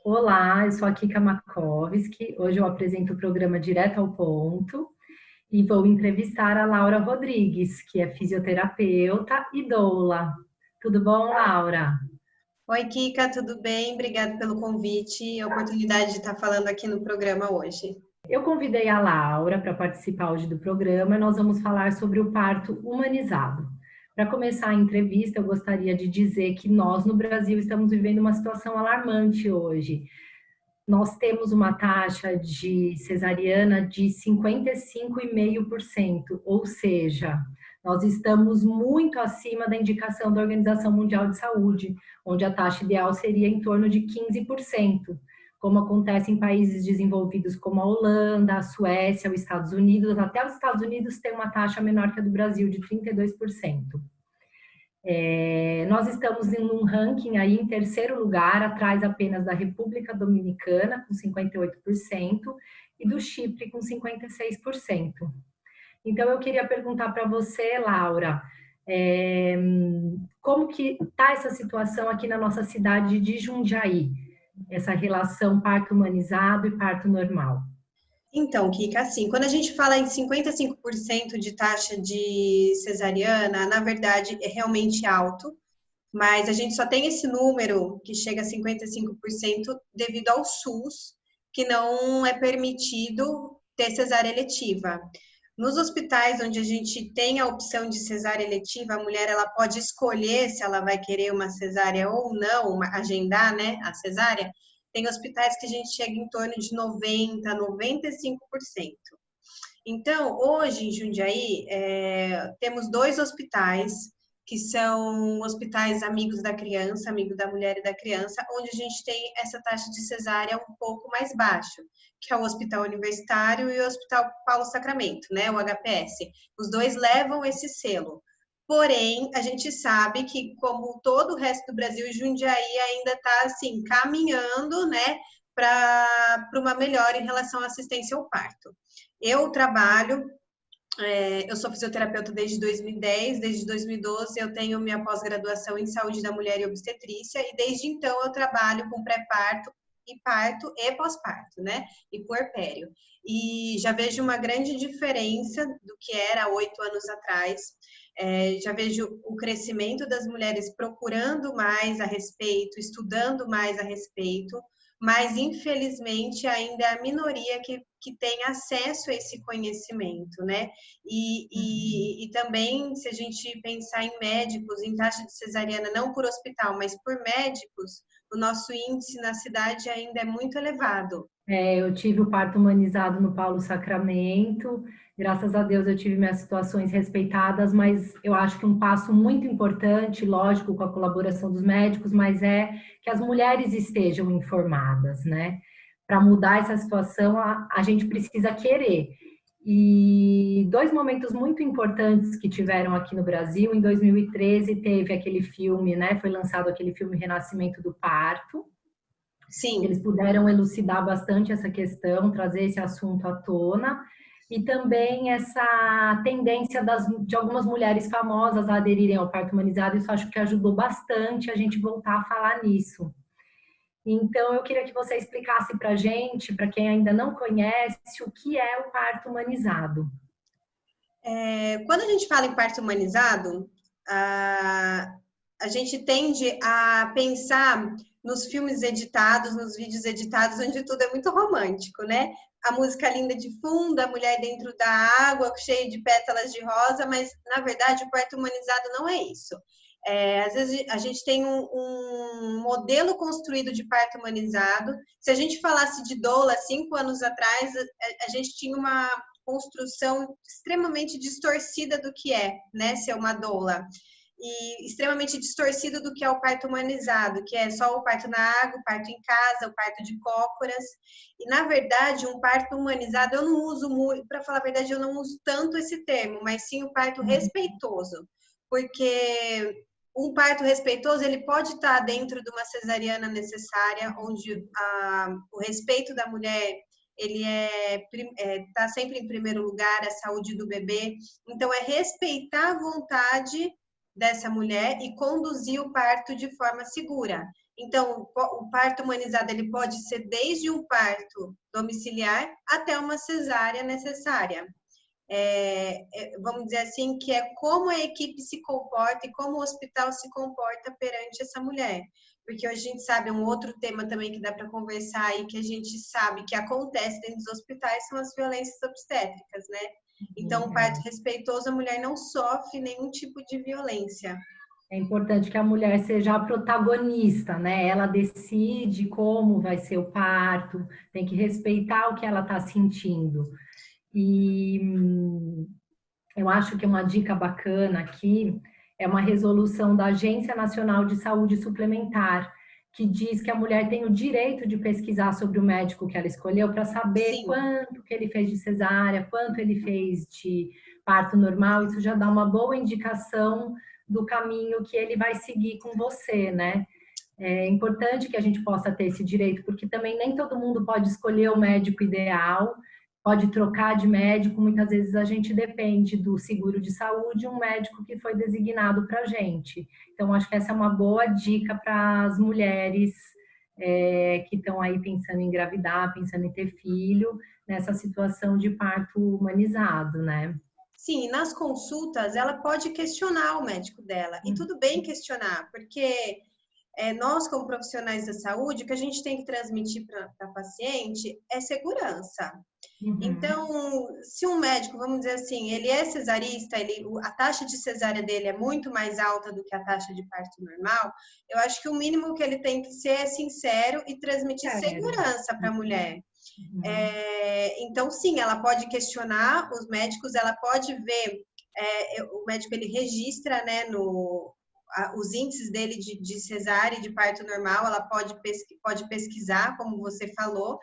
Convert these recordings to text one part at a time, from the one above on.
Olá, eu sou a Kika Makovski. Hoje eu apresento o programa Direto ao Ponto e vou entrevistar a Laura Rodrigues, que é fisioterapeuta e doula. Tudo bom, Laura? Oi, Kika, tudo bem? Obrigada pelo convite e a oportunidade de estar falando aqui no programa hoje. Eu convidei a Laura para participar hoje do programa e nós vamos falar sobre o parto humanizado. Para começar a entrevista, eu gostaria de dizer que nós no Brasil estamos vivendo uma situação alarmante hoje. Nós temos uma taxa de cesariana de 55,5%, ou seja, nós estamos muito acima da indicação da Organização Mundial de Saúde, onde a taxa ideal seria em torno de 15%, como acontece em países desenvolvidos como a Holanda, a Suécia, os Estados Unidos. Até os Estados Unidos têm uma taxa menor que a do Brasil, de 32%. Nós estamos em um ranking aí em terceiro lugar, atrás apenas da República Dominicana, com 58%, e do Chipre, com 56%. Então, eu queria perguntar para você, Laura, como que está essa situação aqui na nossa cidade de Jundiaí, essa relação parto humanizado e parto normal? Então, Kika, assim, quando a gente fala em 55% de taxa de cesariana, na verdade é realmente alto, mas a gente só tem esse número que chega a 55% devido ao SUS, que não é permitido ter cesárea eletiva. Nos hospitais onde a gente tem a opção de cesárea eletiva, a mulher ela pode escolher se ela vai querer uma cesárea ou não, agendar, né, a cesárea. Tem hospitais que a gente chega em torno de 90, 95%. Então, hoje em Jundiaí, temos dois hospitais que são hospitais amigos da criança, amigo da mulher e da criança, onde a gente tem essa taxa de cesárea um pouco mais baixa, que é o Hospital Universitário e o Hospital Paulo Sacramento, né, o HPS. Os dois levam esse selo. Porém, a gente sabe que, como todo o resto do Brasil, Jundiaí ainda está, assim, caminhando, né, para uma melhora em relação à assistência ao parto. Eu trabalho eu sou fisioterapeuta desde 2010, desde 2012 eu tenho minha pós-graduação em saúde da mulher e obstetrícia, e desde então eu trabalho com pré-parto e parto e pós-parto, né? E puerpério. E já vejo uma grande diferença do que era há 8 anos atrás. Já vejo o crescimento das mulheres procurando mais a respeito, estudando mais a respeito, mas infelizmente ainda é a minoria que tem acesso a esse conhecimento, né? E também, se a gente pensar em médicos, em taxa de cesariana, não por hospital, mas por médicos, o nosso índice na cidade ainda é muito elevado. Eu tive o parto humanizado no Paulo Sacramento, graças a Deus eu tive minhas situações respeitadas, mas eu acho que um passo muito importante, lógico, com a colaboração dos médicos, mas é que as mulheres estejam informadas, né? Para mudar essa situação, a gente precisa querer. E dois momentos muito importantes que tiveram aqui no Brasil, em 2013 teve aquele filme, né? Foi lançado aquele filme Renascimento do Parto. Eles Sim. puderam elucidar bastante essa questão, trazer esse assunto à tona, e também essa tendência de algumas mulheres famosas a aderirem ao parto humanizado, isso acho que ajudou bastante a gente voltar a falar nisso. Então, eu queria que você explicasse para a gente, para quem ainda não conhece, o que é o parto humanizado. Quando a gente fala em parto humanizado, a gente tende a pensar nos filmes editados, nos vídeos editados, onde tudo é muito romântico, né? A música linda de fundo, a mulher dentro da água, cheia de pétalas de rosa, mas, na verdade, o parto humanizado não é isso. Às vezes a gente tem um modelo construído de parto humanizado. Se a gente falasse de doula 5 anos atrás, a gente tinha uma construção extremamente distorcida do que é, né, ser uma doula. E extremamente distorcido do que é o parto humanizado, que é só o parto na água, o parto em casa, o parto de cócoras. E, na verdade, um parto humanizado, eu não uso muito, para falar a verdade, eu não uso tanto esse termo, mas sim o parto respeitoso. Porque um parto respeitoso, ele pode estar dentro de uma cesariana necessária, onde o respeito da mulher ele tá sempre em primeiro lugar, a saúde do bebê. Então, é respeitar a vontade dessa mulher e conduzir o parto de forma segura. Então, o parto humanizado ele pode ser desde um parto domiciliar até uma cesárea necessária. Vamos dizer assim, que é como a equipe se comporta e como o hospital se comporta perante essa mulher. Porque a gente sabe, um outro tema também que dá para conversar e que a gente sabe que acontece dentro dos hospitais são as violências obstétricas, né? Então, o parto respeitoso, a mulher não sofre nenhum tipo de violência. É importante que a mulher seja a protagonista, né? Ela decide como vai ser o parto, tem que respeitar o que ela está sentindo. E eu acho que uma dica bacana aqui é uma resolução da Agência Nacional de Saúde Suplementar, que diz que a mulher tem o direito de pesquisar sobre o médico que ela escolheu para saber Sim. quanto que ele fez de cesárea, quanto ele fez de parto normal. Isso já dá uma boa indicação do caminho que ele vai seguir com você, né? É importante que a gente possa ter esse direito, porque também nem todo mundo pode escolher o médico ideal, pode trocar de médico, muitas vezes a gente depende do seguro de saúde, um médico que foi designado para a gente. Então, acho que essa é uma boa dica para as mulheres que estão aí pensando em engravidar, pensando em ter filho, nessa situação de parto humanizado, né? Sim, nas consultas ela pode questionar o médico dela, e tudo bem questionar, porque nós, como profissionais da saúde, o que a gente tem que transmitir para a paciente é segurança. Uhum. Então, se um médico, vamos dizer assim, ele é cesarista, a taxa de cesárea dele é muito mais alta do que a taxa de parto normal, eu acho que o mínimo que ele tem que ser é sincero e transmitir segurança para a mulher. Uhum. Então, sim, ela pode questionar os médicos, ela pode ver, o médico ele registra, né, os índices dele de cesárea e de parto normal, ela pode pesquisar, como você falou,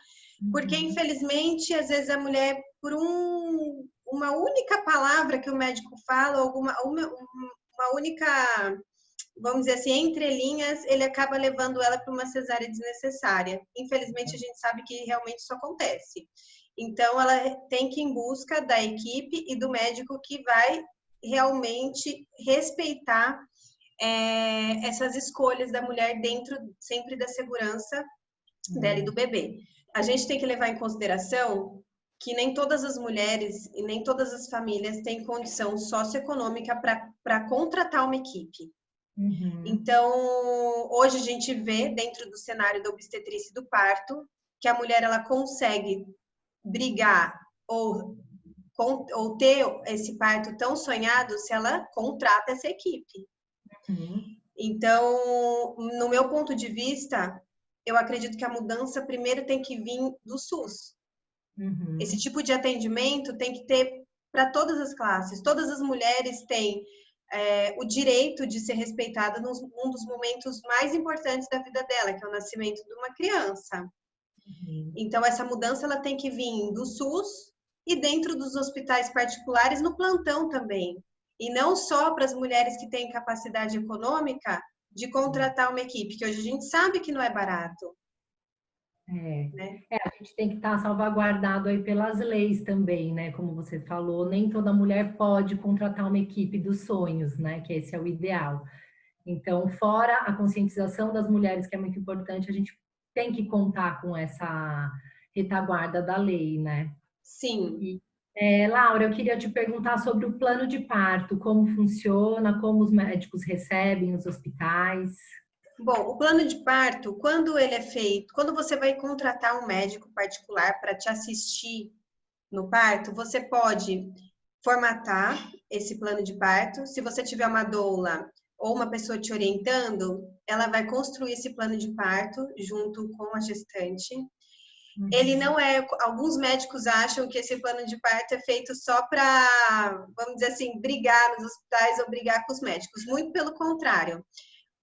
porque, infelizmente, às vezes a mulher, por uma única palavra que o médico fala, uma única, vamos dizer assim, entre linhas, ele acaba levando ela para uma cesárea desnecessária. Infelizmente, a gente sabe que realmente isso acontece. Então, ela tem que ir em busca da equipe e do médico que vai realmente respeitar essas escolhas da mulher dentro sempre da segurança dela e do bebê. A gente tem que levar em consideração que nem todas as mulheres e nem todas as famílias têm condição socioeconômica para contratar uma equipe. Uhum. Então, hoje a gente vê dentro do cenário da obstetrícia e do parto que a mulher ela consegue brigar ou ter esse parto tão sonhado se ela contrata essa equipe. Uhum. Então, no meu ponto de vista, eu acredito que a mudança primeiro tem que vir do SUS. Uhum. Esse tipo de atendimento tem que ter para todas as classes. Todas as mulheres têm o direito de ser respeitada num dos momentos mais importantes da vida dela, que é o nascimento de uma criança. Uhum. Então, essa mudança ela tem que vir do SUS e dentro dos hospitais particulares, no plantão também. E não só para as mulheres que têm capacidade econômica de contratar uma equipe, que hoje a gente sabe que não é barato. Né? A gente tem que estar salvaguardado aí pelas leis também, né? Como você falou, nem toda mulher pode contratar uma equipe dos sonhos, né? Que esse é o ideal. Então, fora a conscientização das mulheres, que é muito importante, a gente tem que contar com essa retaguarda da lei, né? Sim. E, Laura, eu queria te perguntar sobre o plano de parto, como funciona, como os médicos recebem os hospitais. Bom, o plano de parto, quando ele é feito, quando você vai contratar um médico particular para te assistir no parto, você pode formatar esse plano de parto. Se você tiver uma doula ou uma pessoa te orientando, ela vai construir esse plano de parto junto com a gestante. Ele não é. Alguns médicos acham que esse plano de parto é feito só para, vamos dizer assim, brigar nos hospitais ou brigar com os médicos. Muito pelo contrário.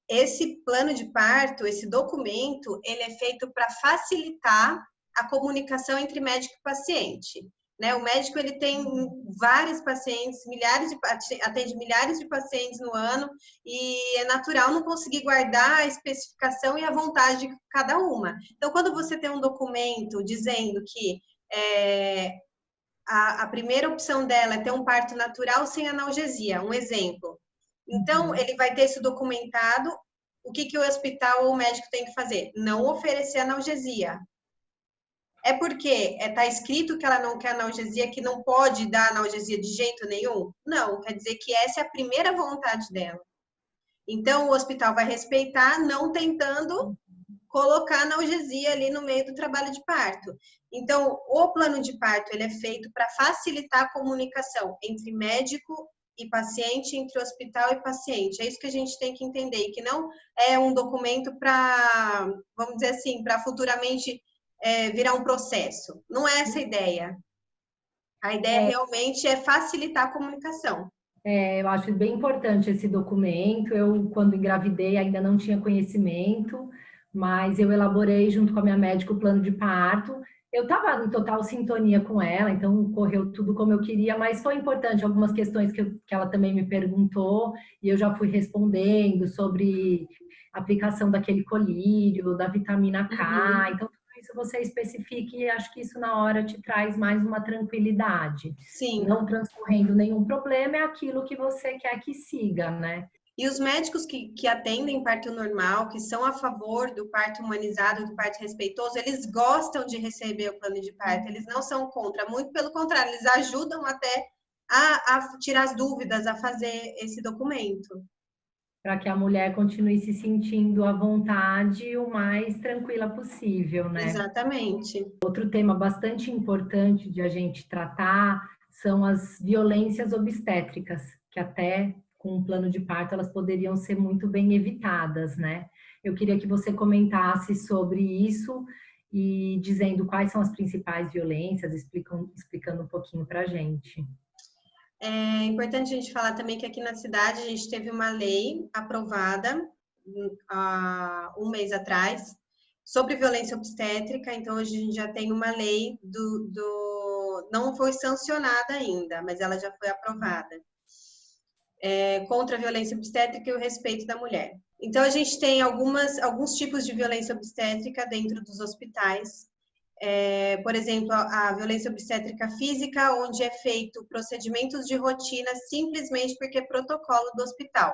Esse plano de parto, esse documento, ele é feito para facilitar a comunicação entre médico e paciente. Né? O médico ele tem vários pacientes, atende milhares de pacientes no ano e é natural não conseguir guardar a especificação e a vontade de cada uma. Então, quando você tem um documento dizendo que a primeira opção dela é ter um parto natural sem analgesia, um exemplo. Então, ele vai ter isso documentado, o que o hospital ou o médico tem que fazer? Não oferecer analgesia. É porque está escrito que ela não quer analgesia, que não pode dar analgesia de jeito nenhum? Não, quer dizer que essa é a primeira vontade dela. Então, o hospital vai respeitar, não tentando colocar analgesia ali no meio do trabalho de parto. Então, o plano de parto ele é feito para facilitar a comunicação entre médico e paciente, entre hospital e paciente. É isso que a gente tem que entender, que não é um documento para, vamos dizer assim, para futuramente virar um processo. Não é essa a ideia. A ideia realmente é facilitar a comunicação. Eu acho bem importante esse documento. Eu, quando engravidei, ainda não tinha conhecimento, mas eu elaborei junto com a minha médica o plano de parto. Eu estava em total sintonia com ela, então correu tudo como eu queria, mas foi importante algumas questões que ela também me perguntou e eu já fui respondendo sobre aplicação daquele colírio, da vitamina K. Então, tudo isso você especifica e acho que isso na hora te traz mais uma tranquilidade. Sim. Não transcorrendo nenhum problema, é aquilo que você quer que siga, né? E os médicos que atendem parto normal, que são a favor do parto humanizado, do parto respeitoso, eles gostam de receber o plano de parto, eles não são contra, muito pelo contrário, eles ajudam até a tirar as dúvidas, a fazer esse documento. Para que a mulher continue se sentindo à vontade o mais tranquila possível, né? Exatamente. Outro tema bastante importante de a gente tratar são as violências obstétricas, que até com um plano de parto elas poderiam ser muito bem evitadas, né? Eu queria que você comentasse sobre isso e dizendo quais são as principais violências, explicando um pouquinho para a gente. É importante a gente falar também que aqui na cidade a gente teve uma lei aprovada há um mês atrás sobre violência obstétrica, então hoje a gente já tem uma lei não foi sancionada ainda, mas ela já foi aprovada. Contra a violência obstétrica e o respeito da mulher. Então, a gente tem alguns tipos de violência obstétrica dentro dos hospitais. Por exemplo, a violência obstétrica física, onde é feito procedimentos de rotina simplesmente porque é protocolo do hospital.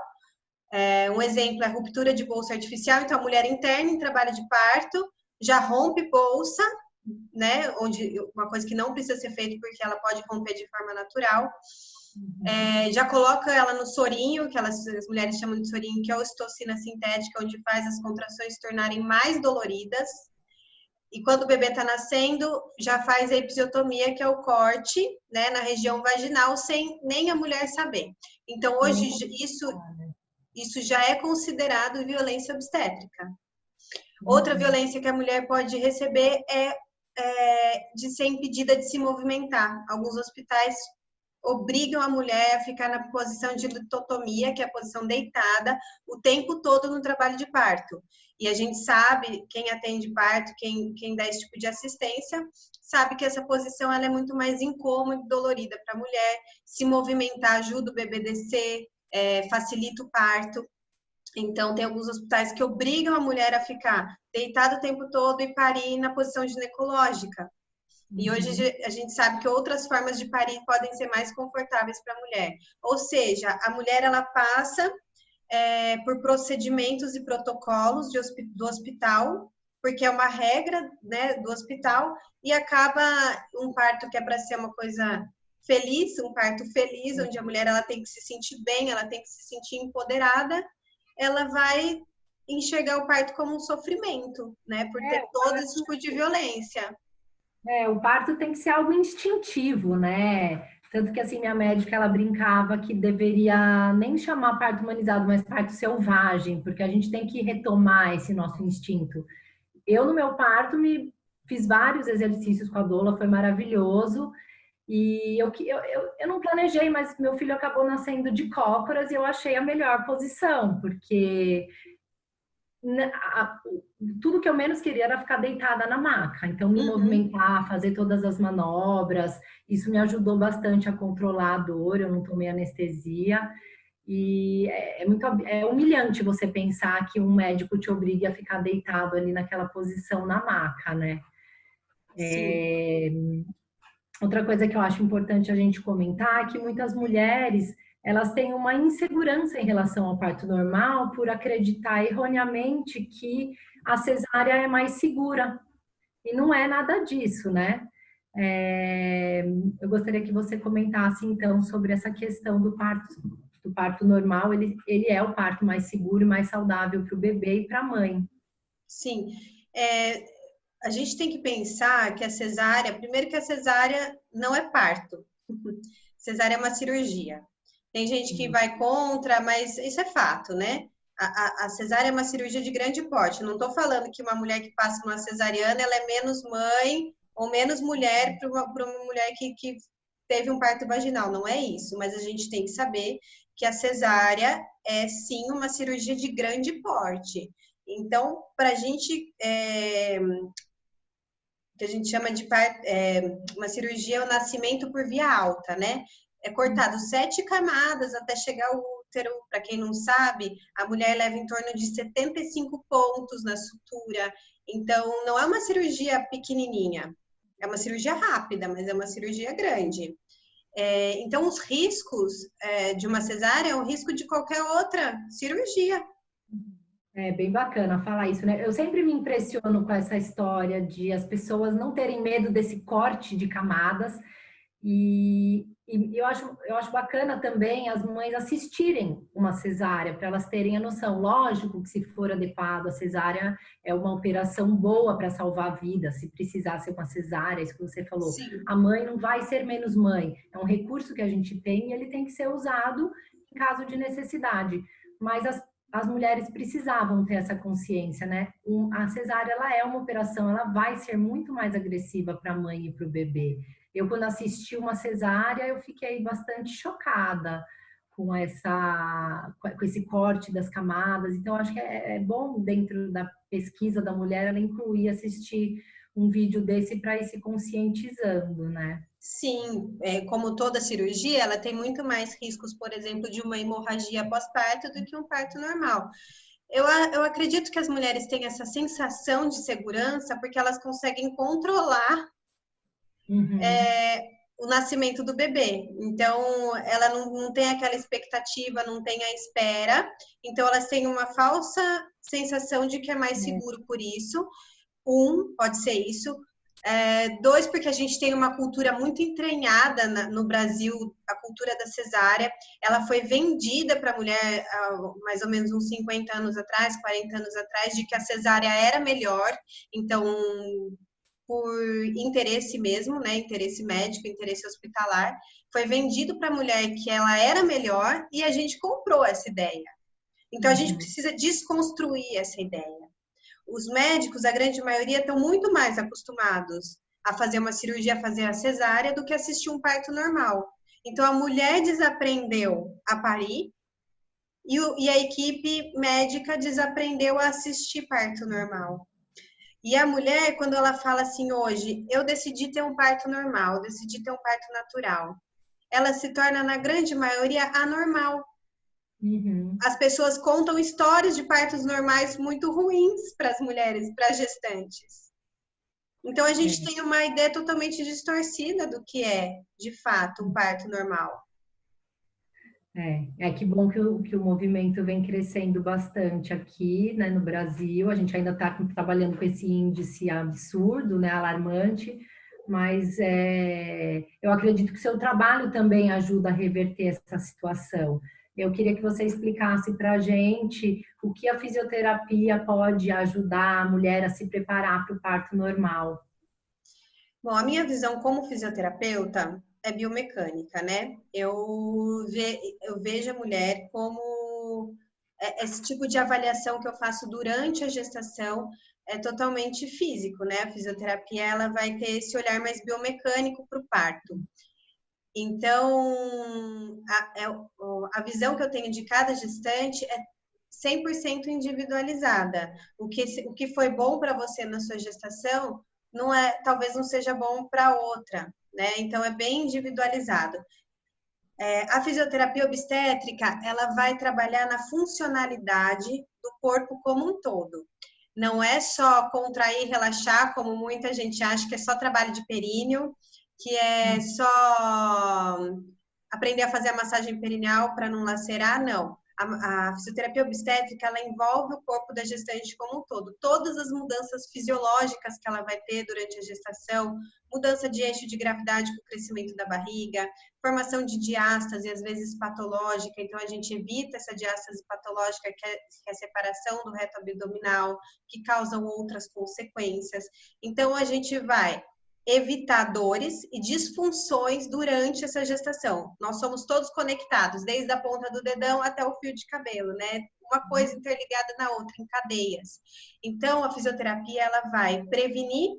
Um exemplo é a ruptura de bolsa artificial, então a mulher interna em trabalho de parto já rompe bolsa, né? Uma coisa que não precisa ser feita porque ela pode romper de forma natural. Já coloca ela no sorinho, que as mulheres chamam de sorinho, que é a ocitocina sintética, onde faz as contrações se tornarem mais doloridas. E quando o bebê está nascendo, já faz a episiotomia, que é o corte, né, na região vaginal, sem nem a mulher saber. Então, hoje, isso já é considerado violência obstétrica. Outra violência que a mulher pode receber é de ser impedida de se movimentar. Alguns hospitais obrigam a mulher a ficar na posição de litotomia, que é a posição deitada, o tempo todo no trabalho de parto. E a gente sabe, quem atende parto, quem dá esse tipo de assistência, sabe que essa posição ela é muito mais incômoda e dolorida para a mulher. Se movimentar ajuda o bebê a descer, facilita o parto. Então, tem alguns hospitais que obrigam a mulher a ficar deitada o tempo todo e parir na posição ginecológica. E hoje a gente sabe que outras formas de parir podem ser mais confortáveis para a mulher. Ou seja, a mulher ela passa por procedimentos e protocolos do hospital, porque é uma regra, né, do hospital, e acaba um parto que é para ser uma coisa feliz, um parto feliz, onde a mulher ela tem que se sentir bem, ela tem que se sentir empoderada, ela vai enxergar o parto como um sofrimento, né, por ter todo esse tipo de violência. O parto tem que ser algo instintivo, né? Tanto que, assim, minha médica, ela brincava que deveria nem chamar parto humanizado, mas parto selvagem, porque a gente tem que retomar esse nosso instinto. Eu, no meu parto, fiz vários exercícios com a doula, foi maravilhoso. E eu não planejei, mas meu filho acabou nascendo de cócoras e eu achei a melhor posição, porque tudo que eu menos queria era ficar deitada na maca. Então, me movimentar, fazer todas as manobras, isso me ajudou bastante a controlar a dor, eu não tomei anestesia. E é humilhante você pensar que um médico te obrigue a ficar deitado ali naquela posição na maca, né? Outra coisa que eu acho importante a gente comentar é que muitas mulheres elas têm uma insegurança em relação ao parto normal por acreditar erroneamente que a cesárea é mais segura. E não é nada disso, né? É, eu gostaria que você comentasse, então, sobre essa questão do parto normal. Ele é o parto mais seguro e mais saudável para o bebê e para a mãe. Sim. É, a gente tem que pensar que a cesárea, primeiro que a cesárea não é parto. Cesárea é uma cirurgia. Tem gente que vai contra, mas isso é fato, né? A cesárea é uma cirurgia de grande porte. Não estou falando que uma mulher que passa uma cesariana ela é menos mãe ou menos mulher para uma mulher que teve um parto vaginal. Não é isso. Mas a gente tem que saber que a cesárea é sim uma cirurgia de grande porte. Então, para a gente que a gente chama de uma cirurgia, o nascimento por via alta, né? É cortado 7 camadas até chegar ao útero. Para quem não sabe, a mulher leva em torno de 75 pontos na sutura. Então, não é uma cirurgia pequenininha. É uma cirurgia rápida, mas é uma cirurgia grande. Então, os riscos de uma cesárea é o risco de qualquer outra cirurgia. É bem bacana falar isso, né? Eu sempre me impressiono com essa história de as pessoas não terem medo desse corte de camadas e eu acho bacana também as mães assistirem uma cesárea para elas terem a noção. Lógico que se for adequado, a cesárea é uma operação boa para salvar vidas, se precisar ser uma cesárea, isso que você falou. Sim. A mãe não vai ser menos mãe, é um recurso que a gente tem e ele tem que ser usado em caso de necessidade. Mas as mulheres precisavam ter essa consciência, né? A cesárea, ela é uma operação, ela vai ser muito mais agressiva para a mãe e para o bebê. Eu, quando assisti uma cesárea, eu fiquei bastante chocada com com esse corte das camadas. Então, acho que é bom, dentro da pesquisa da mulher, ela incluir assistir um vídeo desse para ir se conscientizando, né? Sim, como toda cirurgia, ela tem muito mais riscos, por exemplo, de uma hemorragia pós-parto do que um parto normal. Eu acredito que as mulheres têm essa sensação de segurança porque elas conseguem controlar Uhum. o nascimento do bebê. Então, ela não tem aquela expectativa, não tem a espera. Então, elas têm uma falsa sensação de que é mais seguro por isso. Pode ser isso. Dois, porque a gente tem uma cultura muito entranhada no Brasil, a cultura da cesárea. Ela foi vendida para a mulher há mais ou menos uns 50 anos atrás, 40 anos atrás, de que a cesárea era melhor. Então, por interesse mesmo, né? Interesse médico, interesse hospitalar, foi vendido para a mulher que ela era melhor e a gente comprou essa ideia. Então, a gente precisa desconstruir essa ideia. Os médicos, a grande maioria, estão muito mais acostumados a fazer uma cirurgia, a fazer a cesárea, do que assistir um parto normal. Então, a mulher desaprendeu a parir e a equipe médica desaprendeu a assistir parto normal. E a mulher, quando ela fala assim hoje, eu decidi ter um parto normal, decidi ter um parto natural, ela se torna, na grande maioria, anormal. Uhum. As pessoas contam histórias de partos normais muito ruins para as mulheres, para as gestantes. Então, a gente tem uma ideia totalmente distorcida do que é, de fato, um parto normal. Que bom que o movimento vem crescendo bastante aqui, né, no Brasil. A gente ainda está trabalhando com esse índice absurdo, né, alarmante, mas eu acredito que o seu trabalho também ajuda a reverter essa situação. Eu queria que você explicasse para a gente o que a fisioterapia pode ajudar a mulher a se preparar para o parto normal. Bom, a minha visão como fisioterapeuta é biomecânica, né? Eu vejo a mulher como esse tipo de avaliação que eu faço durante a gestação é totalmente físico, né? A fisioterapia ela vai ter esse olhar mais biomecânico para o parto. Então, a visão que eu tenho de cada gestante é 100% individualizada. O que foi bom para você na sua gestação talvez não seja bom para outra, né? Então é bem individualizado. A fisioterapia obstétrica, ela vai trabalhar na funcionalidade do corpo como um todo. Não é só contrair, relaxar, como muita gente acha que é só trabalho de períneo, que é só aprender a fazer a massagem perineal para não lacerar, não. A fisioterapia obstétrica, ela envolve o corpo da gestante como um todo. Todas as mudanças fisiológicas que ela vai ter durante a gestação, mudança de eixo de gravidade com o crescimento da barriga, formação de diástase, às vezes patológica, então a gente evita essa diástase patológica, que é a separação do reto abdominal, que causam outras consequências. Então, a gente vai evitar dores e disfunções durante essa gestação. Nós somos todos conectados, desde a ponta do dedão até o fio de cabelo, né? Uma coisa interligada na outra, em cadeias. Então, a fisioterapia, ela vai prevenir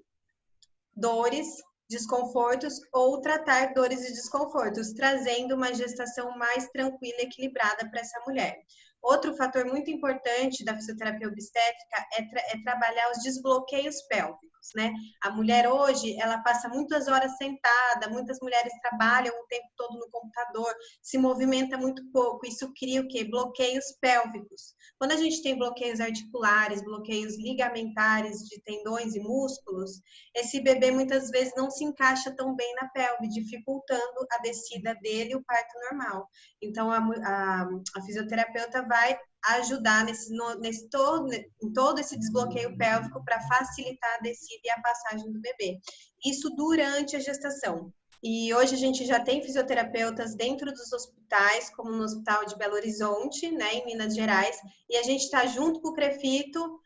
dores, desconfortos ou tratar dores e desconfortos, trazendo uma gestação mais tranquila e equilibrada para essa mulher. Outro fator muito importante da fisioterapia obstétrica é trabalhar os desbloqueios pélvicos, né? A mulher hoje, ela passa muitas horas sentada, muitas mulheres trabalham o tempo todo no computador, se movimenta muito pouco, isso cria o quê? Bloqueios pélvicos. Quando a gente tem bloqueios articulares, bloqueios ligamentares de tendões e músculos, esse bebê muitas vezes não se encaixa tão bem na pelve, dificultando a descida dele e o parto normal. Então, a fisioterapeuta vai ajudar em todo esse desbloqueio pélvico para facilitar a descida e a passagem do bebê. Isso durante a gestação. E hoje a gente já tem fisioterapeutas dentro dos hospitais, como no Hospital de Belo Horizonte, né, em Minas Gerais, e a gente está junto com o CREFITO,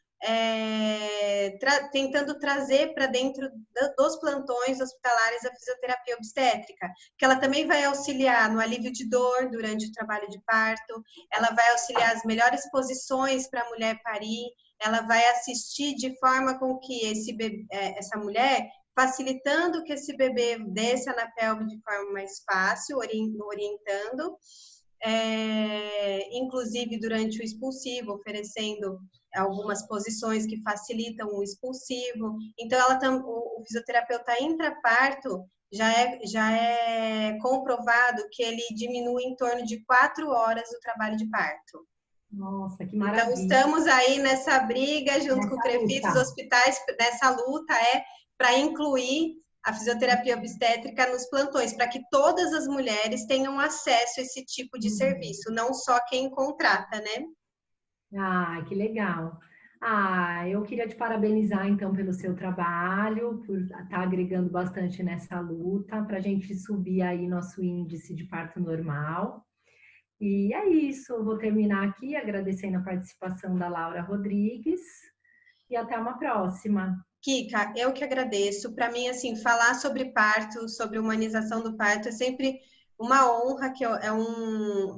tentando trazer para dentro dos plantões hospitalares a fisioterapia obstétrica, que ela também vai auxiliar no alívio de dor durante o trabalho de parto, ela vai auxiliar as melhores posições para a mulher parir, ela vai assistir de forma com que essa mulher, facilitando que esse bebê desça na pelve de forma mais fácil, orientando, inclusive durante o expulsivo, oferecendo algumas posições que facilitam o expulsivo. Então, o fisioterapeuta intraparto já é comprovado que ele diminui em torno de 4 horas o trabalho de parto. Nossa, que maravilha. Então, estamos aí nessa briga, junto com o CREFITO, os hospitais, nessa luta, para incluir a fisioterapia obstétrica nos plantões, para que todas as mulheres tenham acesso a esse tipo de serviço, não só quem contrata, né? Ah, que legal. Ah, eu queria te parabenizar, então, pelo seu trabalho, por estar agregando bastante nessa luta, para a gente subir aí nosso índice de parto normal. E é isso, eu vou terminar aqui agradecendo a participação da Laura Rodrigues e até uma próxima. Kika, eu que agradeço. Para mim, assim, falar sobre parto, sobre humanização do parto é sempre uma honra, que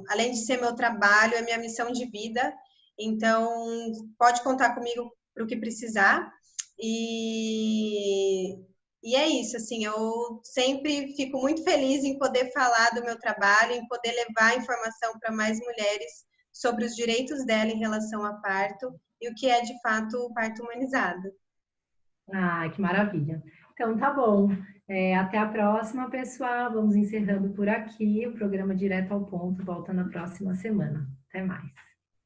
além de ser meu trabalho, é minha missão de vida. Então, pode contar comigo para o que precisar. E é isso, assim, eu sempre fico muito feliz em poder falar do meu trabalho, em poder levar informação para mais mulheres sobre os direitos dela em relação ao parto e o que é, de fato, o parto humanizado. Ah, que maravilha. Então, tá bom. Até a próxima, pessoal. Vamos encerrando por aqui. O programa Direto ao Ponto volta na próxima semana. Até mais.